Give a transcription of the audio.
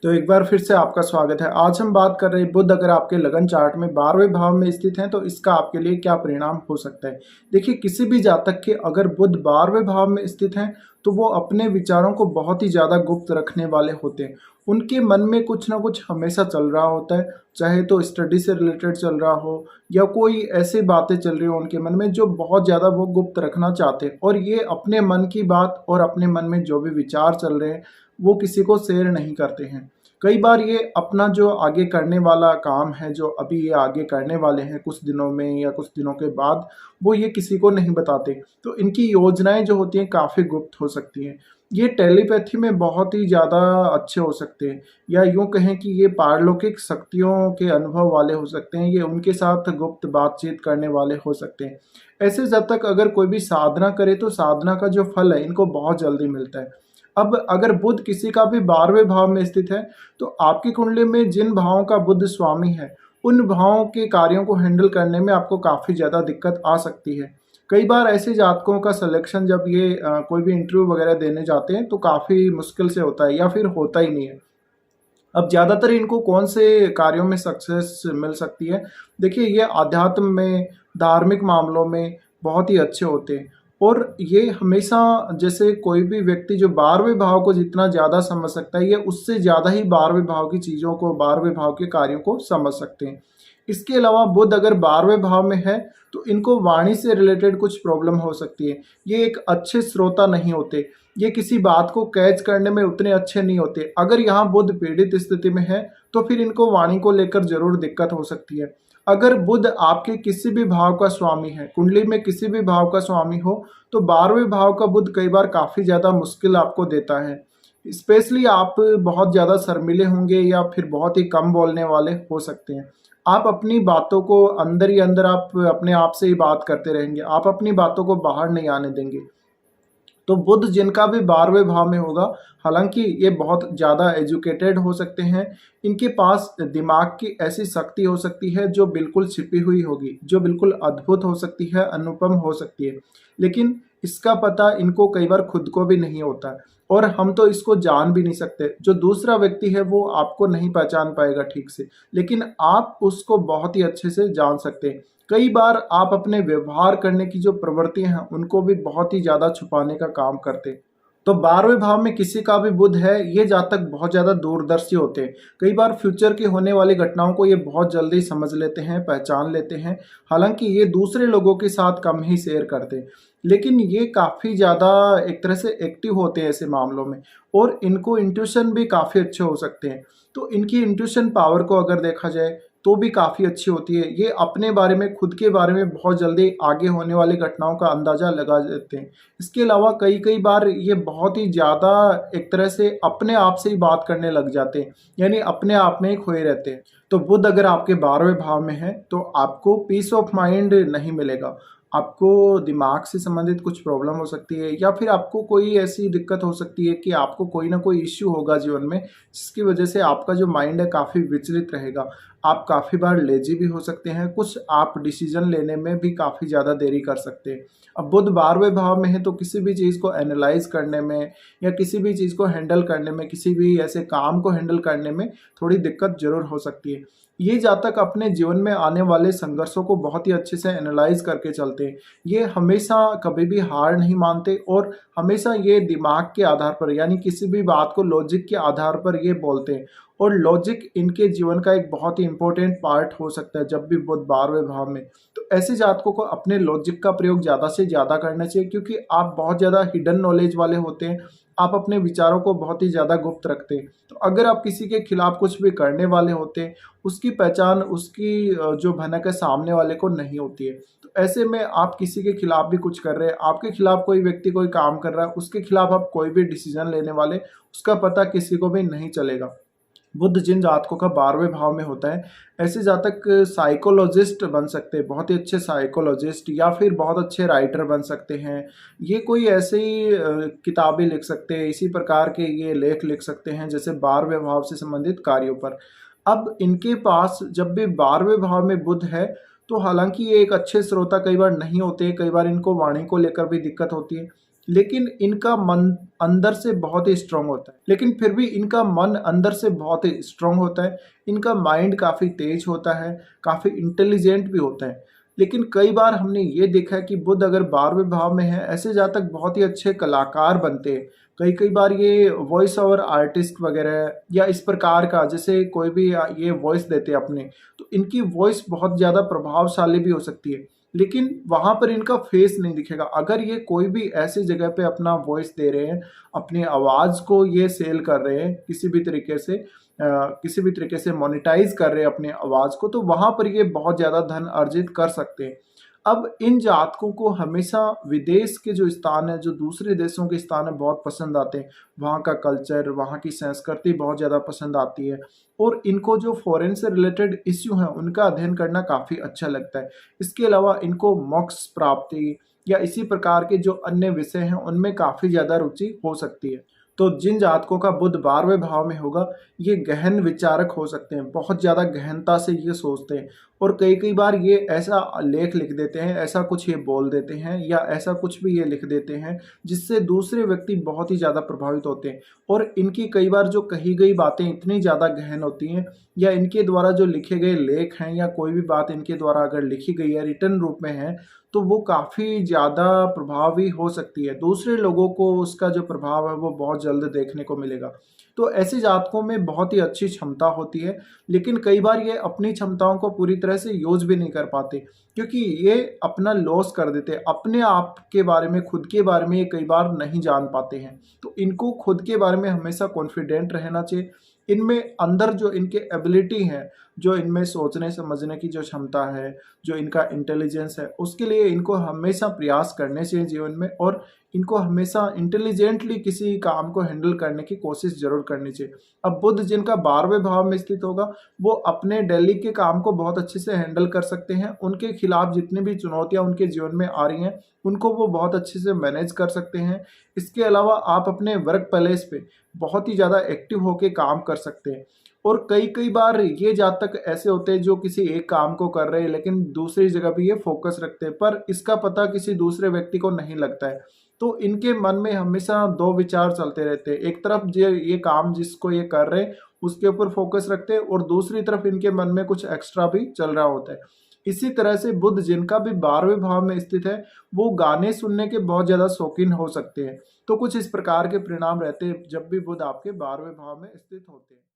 तो एक बार फिर से आपका स्वागत है। आज हम बात कर रहे हैं बुध अगर आपके लगन चार्ट में 12वें भाव में स्थित हैं तो इसका आपके लिए क्या परिणाम हो सकता है। देखिए, किसी भी जातक के अगर बुध 12वें भाव में स्थित हैं तो वो अपने विचारों को बहुत ही ज़्यादा गुप्त रखने वाले होते हैं। उनके मन में कुछ ना कुछ हमेशा चल रहा होता है, चाहे तो स्टडी से रिलेटेड चल रहा हो या कोई ऐसी बातें चल रही हो उनके मन में जो बहुत ज़्यादा वो गुप्त रखना चाहते हैं, और ये अपने मन की बात और अपने मन में जो भी विचार चल रहे हैं वो किसी को शेयर नहीं करते हैं। कई बार ये अपना जो आगे करने वाला काम है, जो अभी ये आगे करने वाले हैं कुछ दिनों में या कुछ दिनों के बाद, वो ये किसी को नहीं बताते। तो इनकी योजनाएं जो होती हैं काफ़ी गुप्त हो सकती हैं। ये टेलीपैथी में बहुत ही ज़्यादा अच्छे हो सकते हैं, या यूँ कहें कि ये पारलौकिक शक्तियों के अनुभव वाले हो सकते हैं। ये उनके साथ गुप्त बातचीत करने वाले हो सकते हैं। ऐसे जब तक अगर कोई भी साधना करे तो साधना का जो फल है इनको बहुत जल्दी मिलता है। अब अगर बुध किसी का भी 12वें भाव में स्थित है तो आपकी कुंडली में जिन भावों का बुध स्वामी है उन भावों के कार्यों को हैंडल करने में आपको काफ़ी ज़्यादा दिक्कत आ सकती है। कई बार ऐसे जातकों का सिलेक्शन जब ये कोई भी इंटरव्यू वगैरह देने जाते हैं तो काफ़ी मुश्किल से होता है या फिर होता ही नहीं है। अब ज़्यादातर इनको कौन से कार्यों में सक्सेस मिल सकती है? देखिए, ये आध्यात्म में, धार्मिक मामलों में बहुत ही अच्छे होते हैं, और ये हमेशा, जैसे कोई भी व्यक्ति जो 12वें भाव को जितना ज़्यादा समझ सकता है, ये उससे ज़्यादा ही 12वें भाव की चीज़ों को, 12वें भाव के कार्यों को समझ सकते हैं। इसके अलावा बुध अगर 12वें भाव में है तो इनको वाणी से रिलेटेड कुछ प्रॉब्लम हो सकती है। ये एक अच्छे श्रोता नहीं होते, ये किसी बात को कैच करने में उतने अच्छे नहीं होते। अगर यहाँ बुध पीड़ित स्थिति में है तो फिर इनको वाणी को लेकर ज़रूर दिक्कत हो सकती है। अगर बुध आपके किसी भी भाव का स्वामी है, कुंडली में किसी भी भाव का स्वामी हो, तो 12वें भाव का बुध कई बार काफ़ी ज़्यादा मुश्किल आपको देता है। स्पेशली आप बहुत ज़्यादा शर्मीले होंगे या फिर बहुत ही कम बोलने वाले हो सकते हैं। आप अपनी बातों को अंदर ही अंदर, आप अपने आप से ही बात करते रहेंगे, आप अपनी बातों को बाहर नहीं आने देंगे। तो बुध जिनका भी 12वें भाव में होगा, हालांकि ये बहुत ज़्यादा एजुकेटेड हो सकते हैं, इनके पास दिमाग की ऐसी शक्ति हो सकती है जो बिल्कुल छिपी हुई होगी, जो बिल्कुल अद्भुत हो सकती है, अनुपम हो सकती है। लेकिन इसका पता इनको कई बार खुद को भी नहीं होता, और हम तो इसको जान भी नहीं सकते। जो दूसरा व्यक्ति है वो आपको नहीं पहचान पाएगा ठीक से, लेकिन आप उसको बहुत ही अच्छे से जान सकते हैं। कई बार आप अपने व्यवहार करने की जो प्रवृत्तियां हैं उनको भी बहुत ही ज़्यादा छुपाने का काम करते हैं। तो 12वें भाव में किसी का भी बुध है, ये जातक बहुत ज़्यादा दूरदर्शी होते हैं। कई बार फ्यूचर की होने वाली घटनाओं को ये बहुत जल्दी समझ लेते हैं, पहचान लेते हैं। हालांकि ये दूसरे लोगों के साथ कम ही शेयर करते हैं, लेकिन ये काफ़ी ज़्यादा एक तरह से एक्टिव होते हैं ऐसे मामलों में, और इनको इंट्यूशन भी काफ़ी अच्छे हो सकते हैं। तो इनकी इंट्यूशन पावर को अगर देखा जाए तो भी काफ़ी अच्छी होती है। ये अपने बारे में, खुद के बारे में बहुत जल्दी आगे होने वाली घटनाओं का अंदाज़ा लगा देते हैं। इसके अलावा कई कई बार ये बहुत ही ज़्यादा एक तरह से अपने आप से ही बात करने लग जाते हैं, यानी अपने आप में ही खोए रहते हैं। तो बुध अगर आपके 12वें भाव में है तो आपको पीस ऑफ माइंड नहीं मिलेगा। आपको दिमाग से संबंधित कुछ प्रॉब्लम हो सकती है, या फिर आपको कोई ऐसी दिक्कत हो सकती है कि आपको कोई ना कोई इश्यू होगा जीवन में, जिसकी वजह से आपका जो माइंड है काफ़ी विचलित रहेगा। आप काफ़ी बार लेजी भी हो सकते हैं, कुछ आप डिसीजन लेने में भी काफ़ी ज़्यादा देरी कर सकते हैं। अब बुध 12वें भाव में है तो किसी भी चीज़ को एनालाइज करने में या किसी भी चीज़ को हैंडल करने में, किसी भी ऐसे काम को हैंडल करने में थोड़ी दिक्कत ज़रूर हो सकती है। ये जातक अपने जीवन में आने वाले संघर्षों को बहुत ही अच्छे से एनालाइज करके चलते हैं। ये हमेशा कभी भी हार नहीं मानते, और हमेशा ये दिमाग के आधार पर, यानी किसी भी बात को लॉजिक के आधार पर ये बोलते हैं, और लॉजिक इनके जीवन का एक बहुत ही इंपॉर्टेंट पार्ट हो सकता है जब भी बुध 12वें भाव में। तो ऐसे जातकों को अपने लॉजिक का प्रयोग ज़्यादा से ज़्यादा करना चाहिए, क्योंकि आप बहुत ज़्यादा हिडन नॉलेज वाले होते हैं। आप अपने विचारों को बहुत ही ज़्यादा गुप्त रखते हैं। तो अगर आप किसी के खिलाफ कुछ भी करने वाले होते हैं, उसकी पहचान, उसकी जो भनक है सामने वाले को नहीं होती है। तो ऐसे में आप किसी के खिलाफ भी कुछ कर रहे हैं, आपके खिलाफ कोई व्यक्ति कोई काम कर रहा है, उसके खिलाफ आप कोई भी डिसीजन लेने वाले, उसका पता किसी को भी नहीं चलेगा। बुध जिन जातकों का 12वें भाव में होता है, ऐसे जातक साइकोलॉजिस्ट बन सकते हैं, बहुत ही अच्छे साइकोलॉजिस्ट, या फिर बहुत अच्छे राइटर बन सकते हैं। ये कोई ऐसे ही किताबें लिख सकते हैं, इसी प्रकार के ये लेख लिख सकते हैं जैसे 12वें भाव से संबंधित कार्यों पर। अब इनके पास जब भी 12वें भाव में बुध है तो हालांकि ये एक अच्छे श्रोता कई बार नहीं होते, कई बार इनको वाणी को लेकर भी दिक्कत होती है। लेकिन इनका मन अंदर से बहुत ही स्ट्रांग होता है। लेकिन फिर भी इनका मन अंदर से बहुत ही स्ट्रांग होता है, इनका माइंड काफ़ी तेज होता है, काफ़ी इंटेलिजेंट भी होता है। लेकिन कई बार हमने ये देखा है कि बुध अगर 12वें भाव में है, ऐसे जातक बहुत ही अच्छे कलाकार बनते हैं। कई कई बार ये वॉइस ओवर आर्टिस्ट वगैरह या इस प्रकार का, जैसे कोई भी ये वॉइस देते हैं अपने, तो इनकी वॉइस बहुत ज़्यादा प्रभावशाली भी हो सकती है। लेकिन वहाँ पर इनका फेस नहीं दिखेगा। अगर ये कोई भी ऐसी जगह पे अपना वॉइस दे रहे हैं, अपनी आवाज़ को ये सेल कर रहे हैं किसी भी तरीके से मोनेटाइज़ कर रहे हैं अपनी आवाज़ को, तो वहाँ पर ये बहुत ज़्यादा धन अर्जित कर सकते हैं। अब इन जातकों को हमेशा विदेश के जो स्थान है, जो दूसरे देशों के स्थान है, बहुत पसंद आते हैं। वहाँ का कल्चर, वहाँ की संस्कृति बहुत ज़्यादा पसंद आती है और इनको जो फ़ॉरेन से रिलेटेड इश्यू हैं, उनका अध्ययन करना काफ़ी अच्छा लगता है। इसके अलावा इनको मोक्ष प्राप्ति या इसी प्रकार के जो अन्य विषय हैं, उनमें काफ़ी ज़्यादा रुचि हो सकती है। तो जिन जातकों का बुध 12वें भाव में होगा, ये गहन विचारक हो सकते हैं, बहुत ज़्यादा गहनता से ये सोचते हैं और कई-कई बार ये ऐसा लेख लिख देते हैं, ऐसा कुछ ये बोल देते हैं या ऐसा कुछ भी ये लिख देते हैं, जिससे दूसरे व्यक्ति बहुत ही ज़्यादा प्रभावित होते हैं। और इनकी कई बार जो कही गई बातें इतनी ज़्यादा गहन होती हैं या इनके द्वारा जो लिखे गए लेख हैं या कोई भी बात इनके द्वारा अगर लिखी गई है, रिटन रूप में है, तो वो काफ़ी ज़्यादा प्रभावी हो सकती है। दूसरे लोगों को उसका जो प्रभाव है वो बहुत जल्द देखने को मिलेगा। तो ऐसे जातकों में बहुत ही अच्छी क्षमता होती है, लेकिन कई बार ये अपनी क्षमताओं को पूरी तरह से यूज़ भी नहीं कर पाते, क्योंकि ये अपना लॉस कर देते हैं। अपने आप के बारे में, खुद के बारे में ये कई बार नहीं जान पाते हैं। तो इनको खुद के बारे में हमेशा कॉन्फिडेंट रहना चाहिए। इनमें अंदर जो इनके एबिलिटी है, जो इनमें सोचने समझने की जो क्षमता है, जो इनका इंटेलिजेंस है, उसके लिए इनको हमेशा प्रयास करने चाहिए जीवन में और इनको हमेशा इंटेलिजेंटली किसी काम को हैंडल करने की कोशिश ज़रूर करनी चाहिए। अब बुध जिनका 12वें भाव में स्थित होगा, वो अपने डेली के काम को बहुत अच्छे से हैंडल कर सकते हैं। उनके खिलाफ जितनी भी चुनौतियाँ उनके जीवन में आ रही हैं, उनको वो बहुत अच्छे से मैनेज कर सकते हैं। इसके अलावा आप अपने वर्क प्लेस पे बहुत ही ज़्यादा एक्टिव होके काम कर सकते हैं। और कई-कई बार ये जातक ऐसे होते हैं जो किसी एक काम को कर रहे हैं, लेकिन दूसरी जगह भी ये फ़ोकस रखते हैं, पर इसका पता किसी दूसरे व्यक्ति को नहीं लगता है। तो इनके मन में हमेशा 2 विचार चलते रहते हैं। एक तरफ ये काम जिसको ये कर रहे हैं, उसके ऊपर फ़ोकस रखते हैं और दूसरी तरफ इनके मन में कुछ एक्स्ट्रा भी चल रहा होता है। इसी तरह से बुध जिनका भी 12वें भाव में स्थित है, वो गाने सुनने के बहुत ज़्यादा शौकीन हो सकते हैं। तो कुछ इस प्रकार के परिणाम रहते हैं जब भी बुध आपके 12वें भाव में स्थित होते हैं।